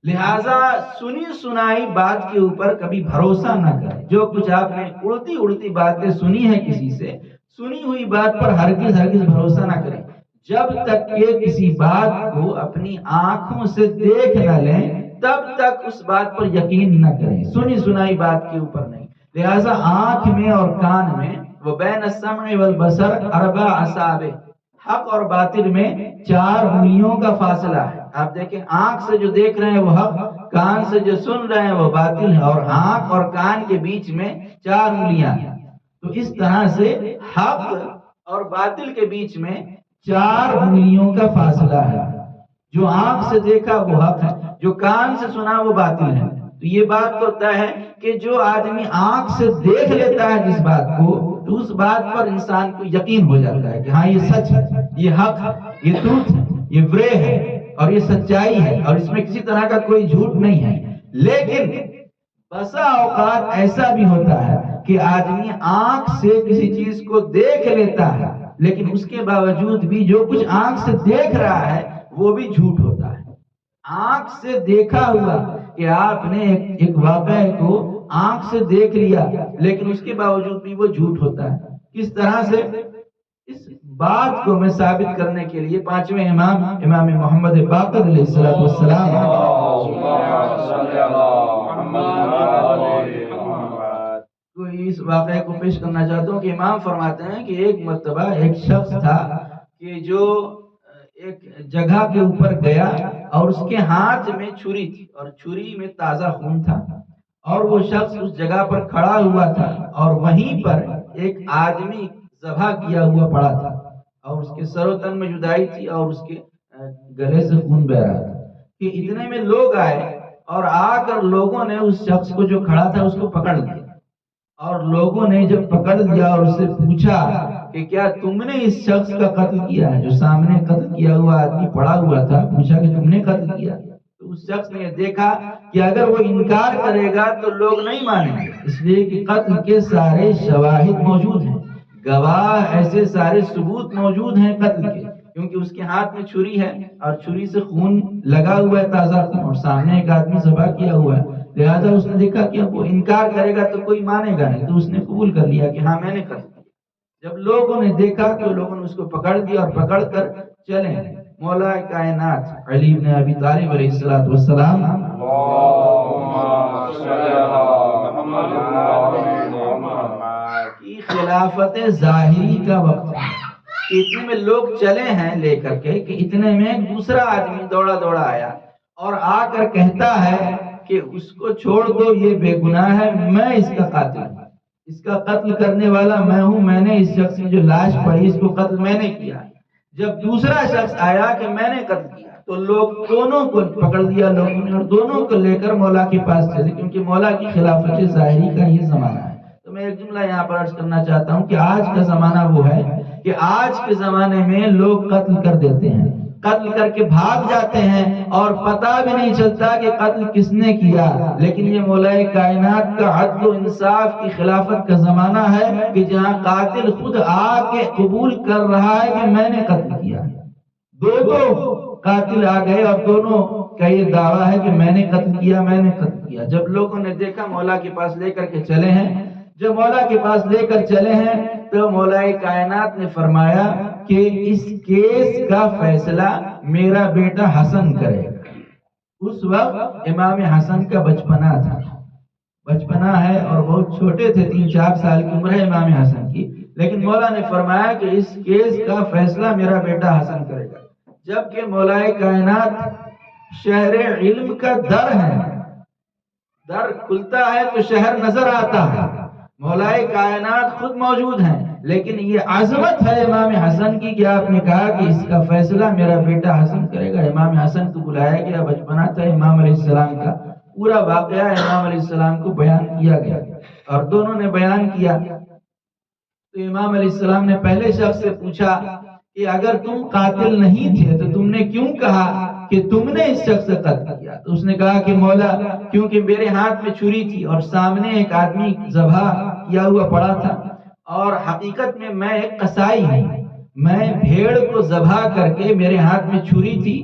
لہٰذا سنی سنائی بات کے اوپر کبھی بھروسہ نہ کریں۔ جو کچھ آپ نے اڑتی اڑتی باتیں سنی ہیں کسی سے، سنی ہوئی بات پر ہرگز بھروسہ نہ کریں جب تک کہ کسی بات کو اپنی آنکھوں سے دیکھ نہ لیں، تب تک اس بات پر یقین نہ کریں، سنی سنائی بات کے اوپر نہیں۔ لہٰذا آنکھ میں اور کان میں وبین السمع والبصر 4 اصابع، حق اور باطل میں 4 انگلیوں کا فاصلہ ہے۔ آپ دیکھیں آنکھ سے جو دیکھ رہے ہیں وہ حق، کان سے جو سن رہے ہیں وہ باطل ہے، اور آنکھ اور کان کے بیچ میں 4 انگلیاں ہیں۔ تو اس طرح سے حق اور باطل کے بیچ میں 4 انگلیوں کا فاصلہ ہے۔ جو آنکھ سے دیکھا وہ حق ہے، جو کان سے سنا وہ باطل ہے۔ تو یہ بات تو طے ہے کہ جو آدمی آنکھ سے دیکھ لیتا ہے جس بات کو، تو اس بات پر انسان کو یقین ہو جاتا ہے کہ ہاں یہ سچ ہے، یہ حق ہے، یہ ٹروتھ ہے، یہ برے ہے اور یہ سچائی ہے اور اس میں کسی طرح کا کوئی جھوٹ نہیں ہے۔ لیکن بسا اوقات ایسا بھی ہوتا ہے کہ آدمی آنکھ سے کسی چیز کو دیکھ لیتا ہے لیکن اس کے باوجود بھی جو کچھ آنکھ سے دیکھ رہا ہے وہ بھی جھوٹ ہوتا ہے۔ آنکھ سے دیکھا ہوا کہ آپ نے ایک واقعے کو آنکھ سے دیکھ لیا لیکن اس کے باوجود بھی وہ جھوٹ ہوتا ہے۔ کس طرح سے؟ اس بات کو میں ثابت کرنے کے لیے پانچویں امام امام محمد باقر علیہ السلام کو اس واقعے کو پیش کرنا چاہتا ہوں کہ امام فرماتے ہیں کہ ایک مرتبہ ایک شخص تھا کہ جو ایک جگہ کے اوپر گیا اور اس کے ہاتھ میں چھری تھی اور چھری میں تازہ خون تھا، اور وہ شخص اس جگہ پر کھڑا ہوا تھا اور وہیں پر ایک آدمی ذبح کیا ہوا پڑا تھا اور اس کے سر و تن میں جدائی تھی اور اس کے گلے سے خون بہ رہا تھا کہ اتنے میں لوگ آئے اور آ کر لوگوں نے اس شخص کو جو کھڑا تھا اس کو پکڑ لیا، اور لوگوں نے جب پکڑ لیا اور اس سے پوچھا کہ کیا تم نے اس شخص کا قتل کیا ہے؟ جو سامنے قتل کیا ہوا آدمی پڑا ہوا تھا، پوچھا کہ تم نے قتل کیا؟ تو اس شخص نے دیکھا کہ اگر وہ انکار کرے گا تو لوگ نہیں مانیں گے، اس لیے کہ قتل کے سارے شواہد موجود ہیں، گواہ ایسے سارے ثبوت موجود ہیں قتل کے، کیونکہ اس کے ہاتھ میں چھری ہے اور چھری سے خون لگا ہوا ہے، تازہ خون، اور سامنے ایک آدمی ذبح کیا ہوا ہے، لہذا اس نے دیکھا کہ اب وہ انکار کرے گا تو کوئی مانے گا نہیں، تو اس نے قبول کر لیا کہ ہاں میں نے قتل کیا۔ جب لوگوں نے دیکھا تو لوگوں نے اس کو پکڑ دیا اور پکڑ کر چلے مولا کائنات علی بن ابی طالب علیہ السلام کی خلافت ظاہری کا وقت ہے۔ اتنے میں لوگ چلے ہیں لے کر کے کہ اتنے میں دوسرا آدمی دوڑا دوڑا آیا اور آ کر کہتا ہے کہ اس کو چھوڑ دو، یہ بے گناہ ہے، میں اس کا قاتل ہوں، اس کا قتل کرنے والا میں ہوں، میں نے اس شخص کی جو لاش پڑی اس کو قتل میں نے کیا۔ جب دوسرا شخص آیا کہ میں نے قتل کیا تو لوگ دونوں کو پکڑ لیا لوگوں نے اور دونوں کو لے کر مولا کے پاس چلے، کیونکہ مولا کی خلافت ظاہری کا یہ زمانہ ہے۔ تو میں ایک جملہ یہاں پر عرض کرنا چاہتا ہوں کہ آج کا زمانہ وہ ہے کہ آج کے زمانے میں لوگ قتل کر دیتے ہیں، قتل کر کے بھاگ جاتے ہیں اور پتہ بھی نہیں چلتا کہ قتل کس نے کیا، لیکن یہ مولا کائنات کا عدل و انصاف کی خلافت کا زمانہ ہے کہ جہاں قاتل خود آ کے قبول کر رہا ہے کہ میں نے قتل کیا۔ دو قاتل آ گئے اور دونوں کا یہ دعویٰ ہے کہ میں نے قتل کیا، میں نے قتل کیا۔ جب لوگوں نے دیکھا مولا کے پاس لے کر کے چلے ہیں، جب مولا کے پاس لے کر چلے ہیں تو مولا کائنات نے فرمایا کہ اس کیس کا فیصلہ میرا بیٹا حسن کرے گا۔ اس وقت امام حسن کا بچپنا تھا، بچپنا ہے اور بہت چھوٹے تھے، 3-4 سال کی عمر ہے امام حسن کی، لیکن مولا نے فرمایا کہ اس کیس کا فیصلہ میرا بیٹا حسن کرے گا۔ جبکہ مولا کائنات شہر علم کا در ہے، در کھلتا ہے تو شہر نظر آتا ہے، مولا کائنات خود موجود ہیں، لیکن یہ عظمت ہے امام حسن کی کہ آپ نے کہا کہ اس کا فیصلہ میرا بیٹا حسن کرے گا۔ امام حسن کو بلایا گیا، بچپنا تھا امام علیہ السلام کا، پورا واقعہ امام علیہ السلام کو بیان کیا گیا اور دونوں نے بیان کیا۔ تو امام علیہ السلام نے پہلے شخص سے پوچھا کہ اگر تم قاتل نہیں تھے تو تم نے کیوں کہا کہ تم نے اس شخص سے قتل کیا؟ تو اس نے کہا کہ مولا کیونکہ میرے ہاتھ میں چھری تھی اور سامنے ایک آدمی ذبح کیا ہوا پڑا تھا، اور حقیقت میں میں ایک قصائی ہوں، میں بھیڑ کو ذبح کر کے میرے ہاتھ میں چھری تھی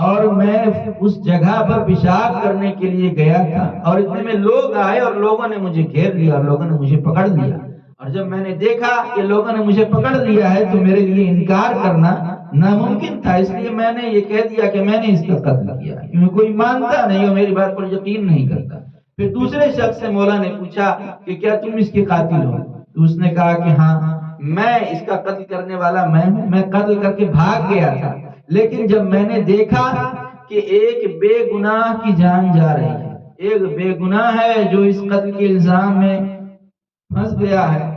اور میں اس جگہ پر پیشاب کرنے کے لیے گیا تھا اور اتنے میں لوگ آئے اور لوگوں نے مجھے گھیر لیا اور لوگوں نے مجھے پکڑ لیا، اور جب میں نے دیکھا کہ لوگوں نے مجھے پکڑ لیا ہے تو میرے لیے انکار کرنا ناممکن تھا، اس لیے میں نے یہ کہہ دیا کہ میں نے اس کا قتل کیا، کیونکہ کوئی مانتا نہیں اور میری بات پر یقین نہیں کرتا۔ پھر دوسرے شخص سے مولا نے پوچھا کہ کیا تم اس کے قاتل ہو؟ تو اس نے کہا کہ ہاں میں اس کا قتل کرنے والا میں ہوں، میں قتل کر کے بھاگ گیا تھا، لیکن جب میں نے دیکھا کہ ایک بے گناہ کی جان جا رہی ہے، ایک بے گناہ ہے جو اس قتل کے الزام میں پھنس گیا ہے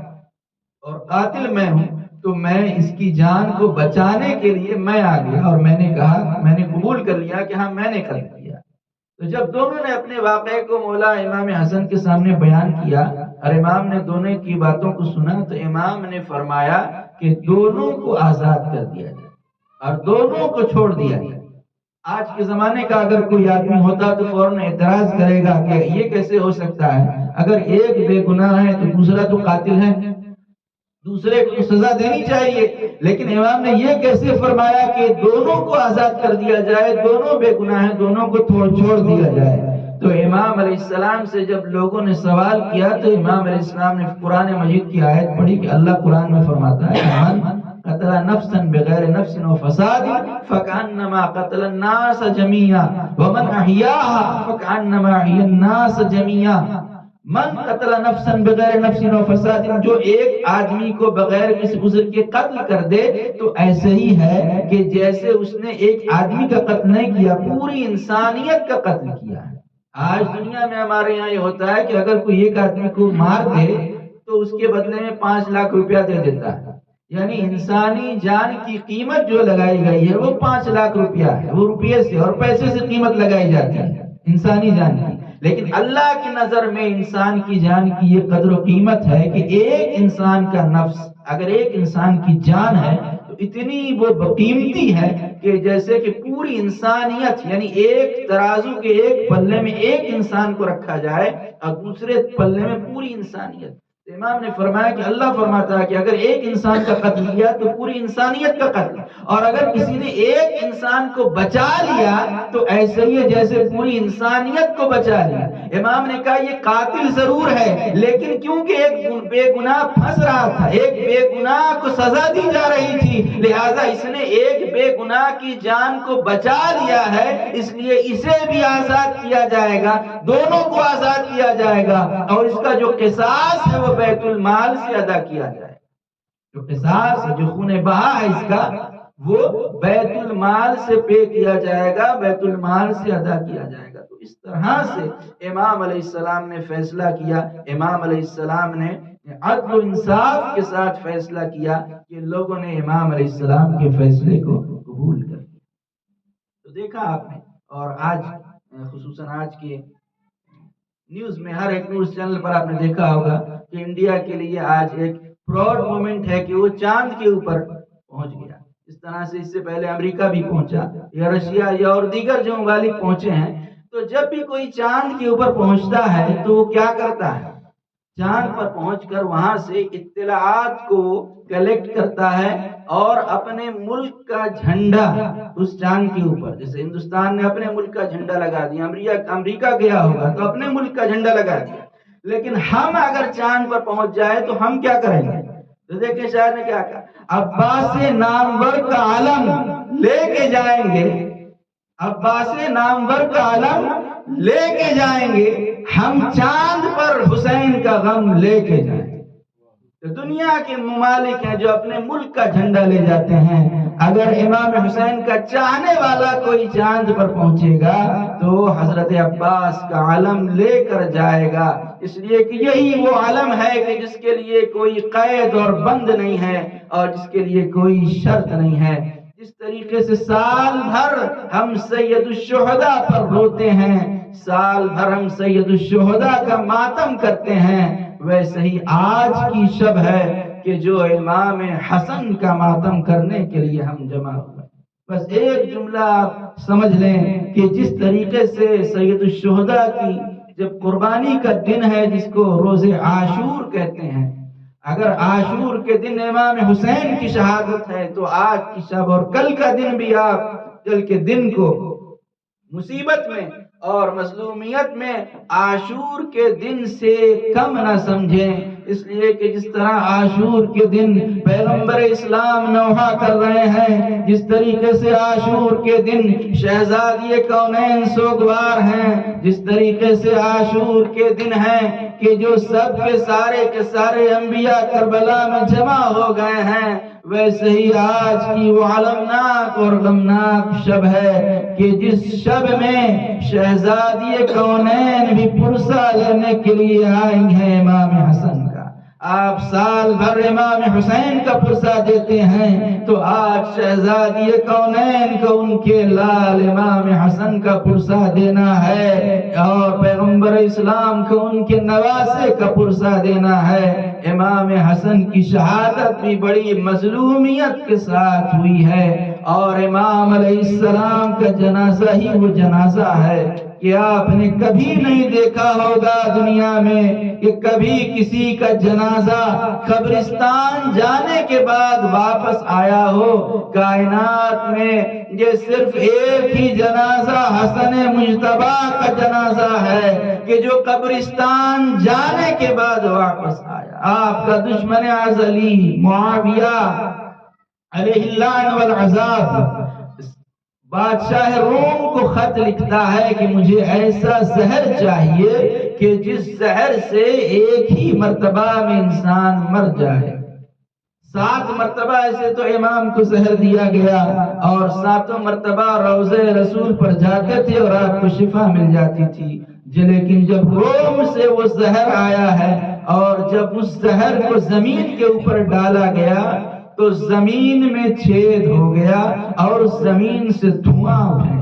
اور قاتل میں ہوں، تو میں اس کی جان کو بچانے کے لیے میں آ گیا اور میں نے کہا، میں نے قبول کر لیا کہ ہاں میں نے قتل کیا۔ تو جب دونوں نے اپنے واقعے کو مولا امام حسن کے سامنے بیان کیا اور امام نے دونوں کی باتوں کو سنا تو امام نے فرمایا کہ دونوں کو آزاد کر دیا جائے اور دونوں کو چھوڑ دیا جائے۔ آج کے زمانے کا اگر کوئی آدمی ہوتا تو فوراً اعتراض کرے گا کہ یہ کیسے ہو سکتا ہے، اگر ایک بے گناہ ہے تو دوسرا تو قاتل ہے، دوسرے کو سزا دینی چاہیے، لیکن امام نے یہ کیسے فرمایا کہ دونوں کو آزاد کر دیا جائے، دونوں بے گناہ ہیں، دونوں کو چھوڑ دیا جائے۔ تو امام امام علیہ السلام سے جب لوگوں نے سوال کیا تو امام علیہ السلام نے قرآن مجید کی آیت پڑھی کہ اللہ قرآن میں فرماتا ہے من قتل نفسا بغیر نفس و فساد فکأنما قتل الناس جميعا ومن احیاها فکأنما احیا الناس جميعا. من قتل نفسا بغیر نفس و فساد، جو ایک آدمی کو بغیر کسی عذر کے قتل کر دے تو ایسے ہی ہے کہ جیسے اس نے ایک آدمی کا قتل نہیں کیا، پوری انسانیت کا قتل کیا ہے. آج دنیا میں ہمارے یہاں یہ ہوتا ہے کہ اگر کوئی ایک آدمی کو مار دے تو اس کے بدلے میں 5 لاکھ روپیہ دے دیتا ہے. یعنی انسانی جان کی قیمت جو لگائی گئی ہے وہ 5 لاکھ روپیہ ہے. وہ روپیے سے اور پیسے سے قیمت لگائی جاتی ہے انسانی جان کی. لیکن اللہ کی نظر میں انسان کی جان کی یہ قدر و قیمت ہے کہ ایک انسان کا نفس، اگر ایک انسان کی جان ہے تو اتنی وہ قیمتی ہے کہ جیسے کہ پوری انسانیت، یعنی ایک ترازو کے ایک پلے میں ایک انسان کو رکھا جائے اور دوسرے پلے میں پوری انسانیت. امام نے فرمایا کہ اللہ فرماتا ہے کہ اگر ایک انسان کا قتل کیا تو پوری انسانیت کا قتل، اور اگر کسی نے ایک انسان کو بچا لیا تو ایسے ہی جیسے پوری انسانیت کو بچا لیا. امام نے کہا یہ قاتل ضرور ہے، لیکن کیونکہ ایک بے گناہ پھنس رہا تھا، ایک بے گناہ کو سزا دی جا رہی تھی، لہذا اس نے ایک بے گناہ کی جان کو بچا لیا ہے، اس لیے اسے بھی آزاد کیا جائے گا، دونوں کو آزاد کیا جائے گا، اور اس کا جو قصاص ہے وہ بیت المال سے ادا کیا جائے. جو قصاص جو خون بہا ہے اس کا وہ بیت المال سے پے کیا جائے گا، بیت المال سے ادا کیا جائے گا. تو اس طرح سے امام علیہ السلام نے فیصلہ کیا. امام علیہ السلام نے عدل و انصاف کے ساتھ فیصلہ کیا کہ لوگوں نے امام علیہ السلام کے فیصلے کو قبول کر لیا. تو دیکھا آپ نے، اور آج خصوصاً آج کے نیوز میں ہر ایک نیوز چینل پر آپ نے دیکھا ہوگا کہ انڈیا کے لیے آج ایک پراؤڈ مومنٹ ہے کہ وہ چاند کے اوپر پہنچ گیا. اس طرح سے اس سے پہلے امریکہ بھی پہنچا یا رشیا یا اور دیگر جو ممالک پہنچے ہیں. تو جب بھی کوئی چاند کے اوپر پہنچتا ہے تو وہ کیا کرتا ہے؟ چاند پر پہنچ کر وہاں سے اطلاعات کو کلیکٹ کرتا ہے اور اپنے ملک کا جھنڈا اس چاند کے اوپر، جیسے ہندوستان نے اپنے ملک کا جھنڈا لگا دیا، امریکہ گیا ہوگا تو اپنے ملک کا جھنڈا لگا دیا. لیکن ہم اگر چاند پر پہنچ جائے تو ہم کیا کریں گے؟ تو دیکھیں شاعر نے کیا کہا، عباس نامور کا علم لے کے جائیں گے، عباس نامور کا علم لے کے جائیں گے، ہم چاند پر حسین کا غم لے کے جائیں گے. تو دنیا کے ممالک ہیں جو اپنے ملک کا جھنڈا لے جاتے ہیں. اگر امام حسین کا چاہنے والا کوئی چاند پر پہنچے گا تو حضرت عباس کا علم لے کر جائے گا، اس لیے کہ یہی وہ علم ہے کہ جس کے لیے کوئی قید اور بند نہیں ہے اور جس کے لیے کوئی شرط نہیں ہے. جس طریقے سے سال بھر ہم سید الشہداء پر روتے ہیں، سال بھر ہم سید الشہداء کا ماتم کرتے ہیں، ویسے ہی آج کی شب ہے کہ جو امام حسن کا ماتم کرنے کے لیے ہم جمع ہوئے. بس ایک جملہ آپ سمجھ لیں کہ جس طریقے سے سید الشہداء کی جب قربانی کا دن ہے جس کو روز عاشور کہتے ہیں، اگر عاشور کے دن امام حسین کی شہادت ہے تو آج کی شب اور کل کا دن بھی آپ کل کے دن کو مصیبت میں اور مظلومیت میں عاشور کے دن سے کم نہ سمجھیں. اس لیے کہ جس طرح عاشور کے دن پیغمبر اسلام نوحہ کر رہے ہیں، جس طریقے سے عاشور کے دن شہزادی کونین سوگوار ہیں، جس طریقے سے عاشور کے دن ہیں کہ جو سب کے سارے انبیاء کربلا میں جمع ہو گئے ہیں، ویسے ہی آج کی وہ علمناک اور غمناک شب ہے کہ جس شب میں شہزادی کونین بھی پرسہ لینے کے لیے آئی ہیں امام حسن کا. آپ سال بھر امام حسین کا پرسہ دیتے ہیں تو آج شہزادی کونین کو ان کے لال امام حسن کا پرسہ دینا ہے، اور پیغمبر اسلام کو ان کے نواسے کا پرسہ دینا ہے. امام حسن کی شہادت بھی بڑی مظلومیت کے ساتھ ہوئی ہے، اور امام علیہ السلام کا جنازہ ہی وہ جنازہ ہے کہ آپ نے کبھی نہیں دیکھا ہوگا دنیا میں کہ کبھی کسی کا جنازہ قبرستان جانے کے بعد واپس آیا ہو۔ کائنات میں یہ صرف ایک ہی جنازہ حسن مجتبی کا جنازہ ہے کہ جو قبرستان جانے کے بعد واپس آیا۔ آپ کا دشمن ازلی معاویہ علیہ اللعن والعذاب بادشاہ روم کو خط لکھتا ہے کہ مجھے ایسا زہر چاہیے کہ جس زہر سے ایک ہی مرتبہ میں انسان مر جائے۔ 7 مرتبہ ایسے تو امام کو زہر دیا گیا اور 7 مرتبہ روضہ رسول پر جاتے تھے اور آپ کو شفا مل جاتی تھی، لیکن جب روم سے وہ زہر آیا ہے اور جب اس زہر کو زمین کے اوپر ڈالا گیا تو زمین میں چھید ہو گیا اور اس زمین سے دھواں اٹھے۔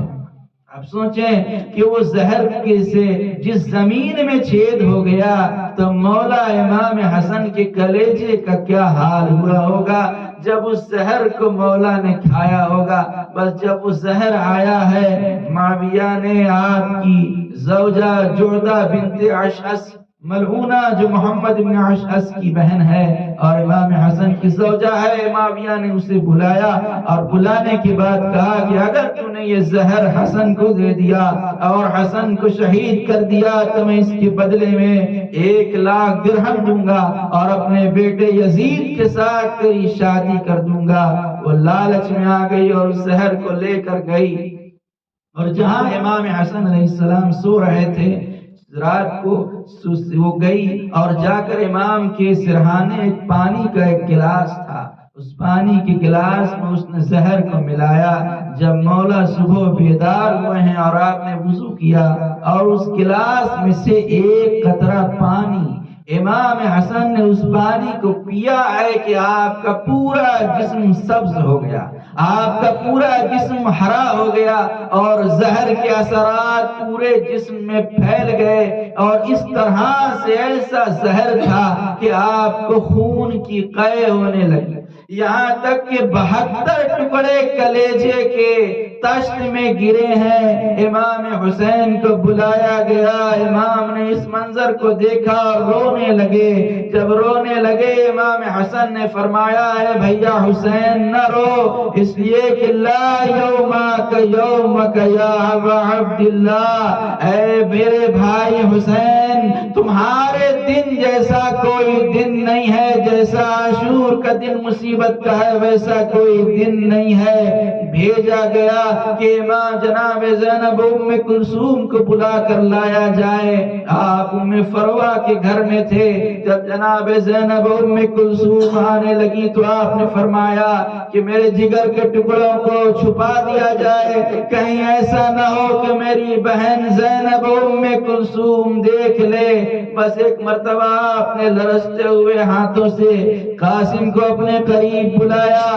اب سوچیں کہ وہ زہر سے جس زمین میں چھید ہو گیا تو مولا امام حسن کے کلیجے کا کیا حال ہوا ہوگا جب اس زہر کو مولا نے کھایا ہوگا۔ بس جب وہ زہر آیا ہے، معاویہ نے آپ کی زوجہ جعدہ بنت اشعث ملعونہ جو محمد بن اشعث کی بہن ہے اور امام حسن کی زوجہ ہے، معاویہ نے اسے بلایا اور بلانے کے بعد کہا کہ اگر تو نے یہ زہر حسن کو دے دیا اور حسن کو شہید کر دیا تو میں اس کے بدلے میں 1 لاکھ درہم دوں گا اور اپنے بیٹے یزید کے ساتھ تیری شادی کر دوں گا۔ وہ لالچ میں آ گئی اور اس زہر کو لے کر گئی اور جہاں امام حسن علیہ السلام سو رہے تھے رات کو وہ گئی اور جا کر امام کے سرہانے پانی کا ایک گلاس تھا، اس پانی کے گلاس میں اس نے زہر کو ملایا۔ جب مولا صبح بیدار ہوئے ہیں اور آپ نے وضو کیا اور اس گلاس میں سے 1 قطرہ پانی امام حسن نے اس پانی کو پیا ہے کہ آپ کا پورا جسم سبز ہو گیا، آپ کا پورا جسم ہرا ہو گیا اور زہر کے اثرات پورے جسم میں پھیل گئے اور اس طرح سے ایسا زہر تھا کہ آپ کو خون کی قے ہونے لگی، یہاں تک کہ 72 ٹکڑے کلیجے کے تشت میں گرے ہیں۔ امام حسین کو بلایا گیا، امام نے اس منظر کو دیکھا اور رونے لگے۔ جب رونے لگے امام حسن نے فرمایا ہے بھیا حسین نہ رو، اس لیے کہ لا یومک یومک یا ابا عبداللہ، اے میرے بھائی حسین تمہارے دن جیسا کوئی دن نہیں ہے، جیسا عاشور کا دن مصیبت کا ہے ویسا کوئی دن نہیں ہے۔ بھیجا گیا کہ امام جناب زینب ام کلثوم کو بلا کر لایا جائے۔ آپ ام فروہ کے گھر میں تھے، جب جناب زینب ام کلثوم آنے لگی تو آپ نے فرمایا کہ میرے جگر کے ٹکڑوں کو چھپا دیا جائے، کہیں ایسا نہ ہو کہ میری بہن زینب ام کلثوم دیکھ لے۔ بس 1 مرتبہ آپ نے لرزتے ہوئے ہاتھوں سے قاسم کو اپنے قریب بلایا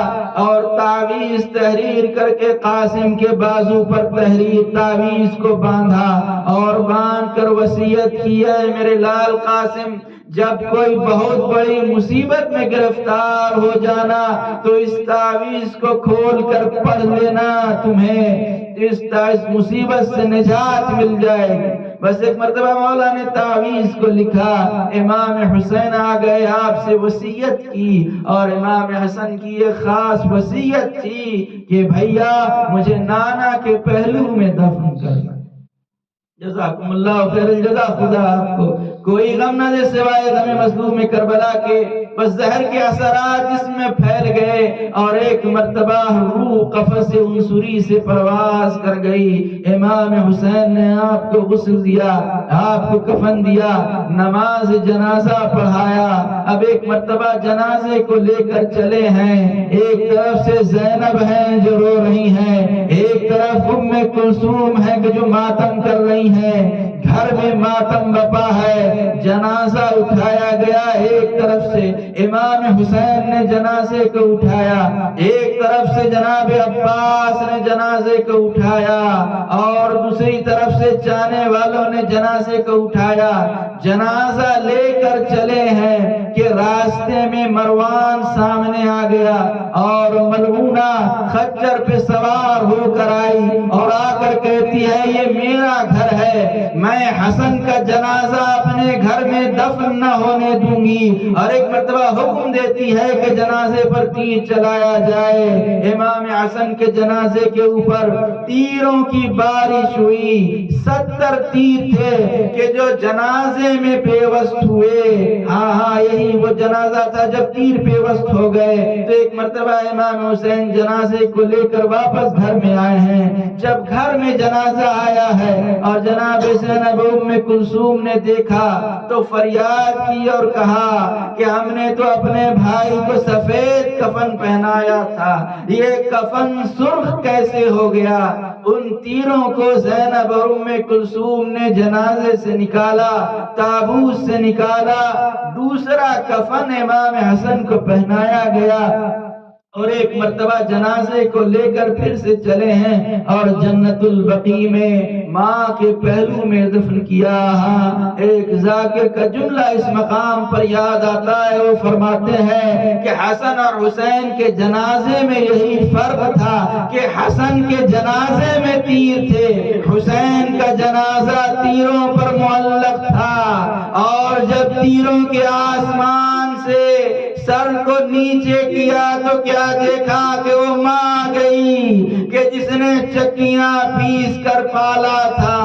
اور تعویذ تحریر کر کے قاسم کے بازو پر تحریر تعویذ کو باندھا اور باندھ کر وصیت کی ہے میرے لال قاسم جب کوئی بہت بڑی مصیبت میں گرفتار ہو جانا تو اس تعویذ کو کھول کر پڑھ لینا، تمہیں اس مصیبت سے نجات مل جائے گی۔ بس 1 مرتبہ مولا نے تعویذ کو لکھا، امام حسین آ گئے، آپ سے وصیت کی اور امام حسن کی یہ خاص وصیت تھی کہ بھیا مجھے نانا کے پہلو میں دفن کرنا۔ جزاکم اللہ خیر الجزا، خدا آپ کو کوئی غم نہ دے سوائے غم مظلوم کربلا کے۔ بس زہر کے اثرات جسم میں پھیل گئے اور 1 مرتبہ روح قفس عنصری سے پرواز کر گئی۔ امام حسین نے آپ کو غسل دیا، آپ کو کفن دیا، نماز جنازہ پڑھایا۔ اب 1 مرتبہ جنازے کو لے کر چلے ہیں، ایک طرف سے زینب ہیں جو رو رہی ہیں، ایک طرف ام کلثوم ہے کہ جو ماتم کر رہی ہیں، گھر میں ماتم بپا ہے۔ جنازہ اٹھایا گیا، ایک طرف سے امام حسین نے جنازے کو اٹھایا، ایک طرف سے جناب عباس نے جنازے کو اٹھایا اور دوسری طرف سے چاہنے والوں نے جنازے کو اٹھایا۔ جنازہ لے کر چلے ہیں کہ راستے میں مروان سامنے آ گیا اور ملعونہ خچر پہ سوار ہو کر آئی اور آ کر کہتی ہے یہ میرا گھر ہے، میں حسن کا جنازہ اپنے گھر میں دفن نہ ہونے دوں گی، اور ایک مرتبہ حکم دیتی ہے کہ جنازے پر تیر چلایا جائے۔ امام حسن کے جنازے کے اوپر تیروں کی بارش ہوئی، 70 تیر تھے کہ جو جنازے میں پیوست ہوئے۔ ہاں یہی وہ جنازہ تھا جب تیر پیوست ہو گئے تو ایک مرتبہ امام حسین جنازے کو لے کر واپس گھر میں آئے ہیں۔ جب گھر میں جنازہ آیا ہے اور جناب زینب ام کلثوم نے دیکھا تو فریاد کی اور کہا کہ ہم نے تو اپنے بھائی کو سفید کفن پہنایا تھا، یہ کفن سرخ کیسے ہو گیا؟ ان تیروں کو زینب اور ام کلثوم نے جنازے سے نکالا، تابوت سے نکالا، دوسرا کفن امام حسن کو پہنایا گیا اور ایک مرتبہ جنازے کو لے کر پھر سے چلے ہیں اور جنت البقیع میں ماں کے پہلو میں دفن کیا۔ ہاں ایک ذاکر کا جملہ اس مقام پر یاد آتا ہے، وہ فرماتے ہیں کہ حسن اور حسین کے جنازے میں یہی فرق تھا کہ حسن کے جنازے میں تیر تھے، حسین کا جنازہ تیروں پر معلق تھا، اور جب تیروں کے آسمان سے سر کو نیچے کیا تو کیا دیکھا کہ وہ ماں گئی کہ جس نے چکیاں پیس کر پالا تھا،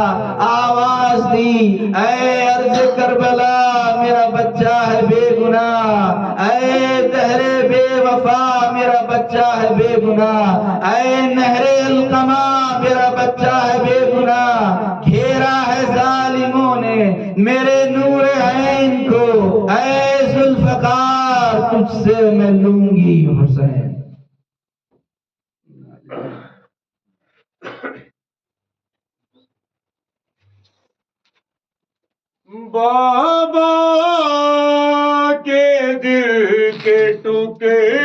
آواز دی اے ارض کربلا میرا بچہ ہے بے گناہ، اے دہر بے وفا میرا بچہ ہے بے گناہ، اے نہر القما میرا بچہ ہے بے گناہ، گھیرا ہے ظالموں نے میرے نور عین کو، اے ذوالفقار تجھ سے میں لوں گی حسین۔ بابا کے دل کے ٹکڑے